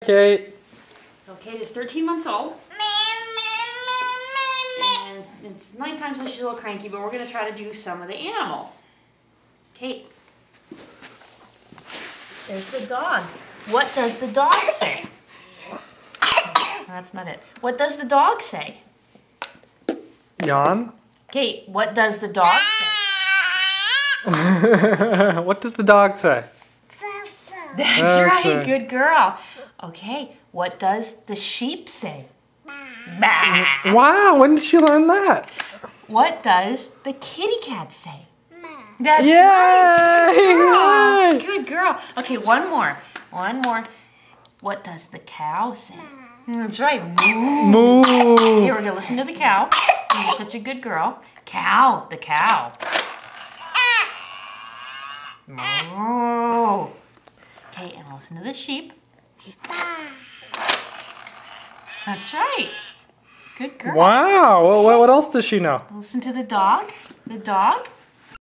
Kate. So Kate is 13 months old. And it's nighttime, so she's a little cranky, but we're going to try to do some of the animals. Kate. There's the dog. What does the dog say? Oh, that's not it. What does the dog say? Yawn. Kate, what does the dog say? What does the dog say? That's right. Good girl. Okay, what does the sheep say? Bah. Wow, when did she learn that? What does the kitty cat say? That's Yay! right. Good girl. Yay! Good girl. Okay, one more. One more. What does the cow say? That's right. Moo. Moo. Here, we're going to listen to the cow. You're such a good girl. Cow. The cow. Moo. Okay, and listen to the sheep. That's right. Good girl. Wow. What else does she know? Listen to the dog. The dog.